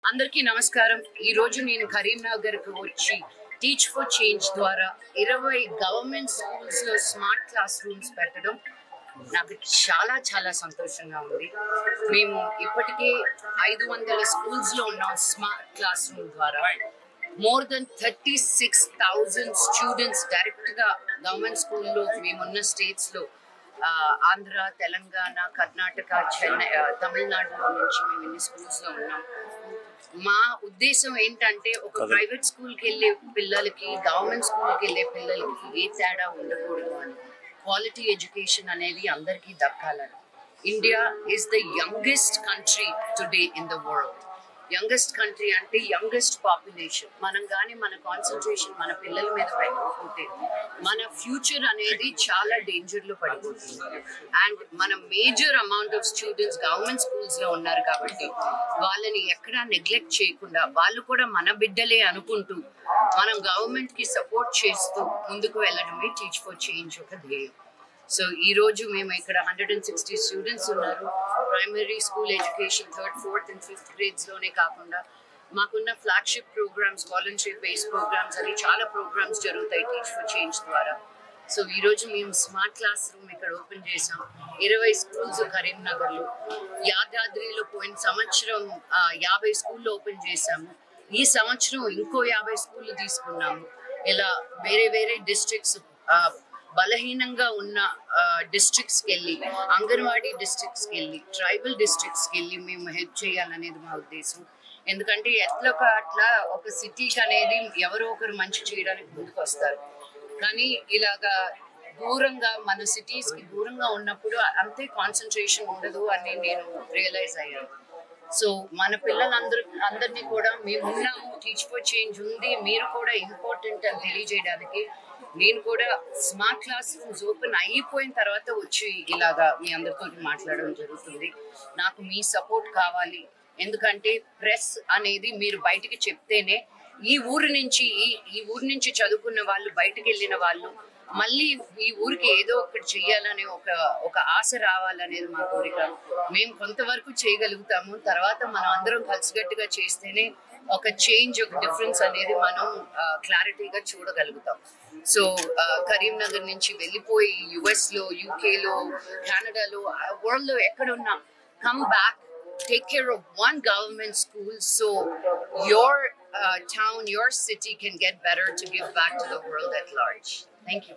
అందరికీ నమస్కారం. ఈ రోజు నేను కరీంనగర్ కు వచ్చి టీచ్ ఫర్ చేంజ్ ద్వారా 20 గవర్నమెంట్ స్కూల్స్ లో స్మార్ట్ క్లాస్ రూమ్స్ పెట్టడం నాకు చాలా చాలా సంతోషంగా ఉంది. మేము ఇప్పటికే 500 స్కూల్స్ లో ఉన్నాం. స్మార్ట్ క్లాస్ రూమ్ ద్వారా మోర్ దెన్ 36,000 స్టూడెంట్స్ డైరెక్ట్ గా గవర్నమెంట్ స్కూల్లో మేమున్న స్టేట్స్ లో ఆంధ్ర, తెలంగాణ, కర్ణాటక, చెన్నై, తమిళనాడులో నుంచి మేము ఇన్ని స్కూల్స్ లో ఉన్నాం. మా ఉద్దేశం ఏంటంటే ఒక ప్రైవేట్ స్కూల్కి వెళ్ళే పిల్లలకి గవర్నమెంట్ స్కూల్కి వెళ్ళే పిల్లలకి ఏ తేడా ఉండకూడదు అని, క్వాలిటీ ఎడ్యుకేషన్ అనేది అందరికీ దక్కాలని. India is the youngest country today in the world. Youngest country అంటే యంగెస్ట్ పాపులేషన్. మనం కానీ మన కాన్సన్ట్రేషన్ మన పిల్లల మీద పెట్టకపోతే మన ఫ్యూచర్ అనేది చాలా డేంజర్లో పడిపోతుంది. అండ్ మన major amount of students government స్కూల్స్లో ఉన్నారు కాబట్టి వాళ్ళని ఎక్కడా నెగ్లెక్ట్ చేయకుండా వాళ్ళు కూడా మన బిడ్డలే అనుకుంటూ మనం గవర్నమెంట్కి సపోర్ట్ చేస్తూ ముందుకు వెళ్ళడమే టీచ్ ఫర్ చేంజ్ ఒక ధ్యేయం. సో ఈ రోజు మేము ఇక్కడ 160 స్టూడెంట్స్ ఉన్నారు. Primary school education 3rd, 4th and 5th grades లోనే కాకుండా మాకున్న flagship programmes, voluntary based programmes అని చాలా ప్రోగ్రామ్స్ జరుగుతాయి టీచ్ ఫర్ చేంజ్ ద్వారా. సో ఈ రోజు మేము స్మార్ట్ క్లాస్ రూమ్ ఇక్కడ ఓపెన్ చేసాం. 20 స్కూల్స్ కరీంనగర్లో. యాదాద్రిలో పోయిన సంవత్సరం 50 స్కూళ్ళు ఓపెన్ చేసాము. ఈ సంవత్సరం ఇంకో 50 స్కూళ్ళు తీసుకున్నాము. ఇలా వేరే వేరే డిస్ట్రిక్ట్స్, బలహీనంగా ఉన్న డిస్ట్రిక్ట్స్కి వెళ్ళి, అంగన్వాడీ డిస్ట్రిక్ట్స్కి వెళ్ళి, ట్రైబల్ డిస్ట్రిక్ట్స్కి వెళ్ళి మేము హెల్ప్ చేయాలనేది మా ఉద్దేశం. ఎందుకంటే అట్లా ఒక సిటీకి అనేది ఎవరో ఒకరు మంచి చేయడానికి ముందుకు వస్తారు. కానీ ఇలాగా దూరంగా మన సిటీస్కి దూరంగా ఉన్నప్పుడు అంతే కాన్సన్ట్రేషన్ ఉండదు అని నేను రియలైజ్ అయ్యాను. సో మన పిల్లలందరినీ కూడా మేము ఉన్నాము, టీచ్ ఫర్ చేంజ్ ఉంది, మీరు కూడా ఇంపార్టెంట్ అని తెలియజేయడానికి నేను కూడా స్మార్ట్ క్లాస్ రూమ్స్ ఓపెన్ అయిపోయిన తర్వాత వచ్చి ఇలాగా మీ అందరితో మాట్లాడడం జరుగుతుంది. నాకు మీ సపోర్ట్ కావాలి. ఎందుకంటే ప్రెస్ అనేది మీరు బయటికి చెప్తేనే ఈ ఊరి నుంచి చదువుకున్న వాళ్ళు, బయటకు వెళ్ళిన వాళ్ళు మళ్ళీ ఈ ఊరికి ఏదో ఒకటి చెయ్యాలనే ఒక ఆశ రావాలనేది మా కోరిక. మేము కొంతవరకు చేయగలుగుతాము. తర్వాత మనం అందరం కలిసికట్టుగా చేస్తేనే ఒక చేంజ్, ఒక డిఫరెన్స్ అనేది మనం క్లారిటీగా చూడగలుగుతాం. సో కరీంనగర్ నుంచి వెళ్ళిపోయి యుఎస్లో, యూకేలో, కెనడాలో, వరల్డ్లో ఎక్కడున్నా come back, take care of one government school so your town, your city can get better to give back to the world at large. Thank you.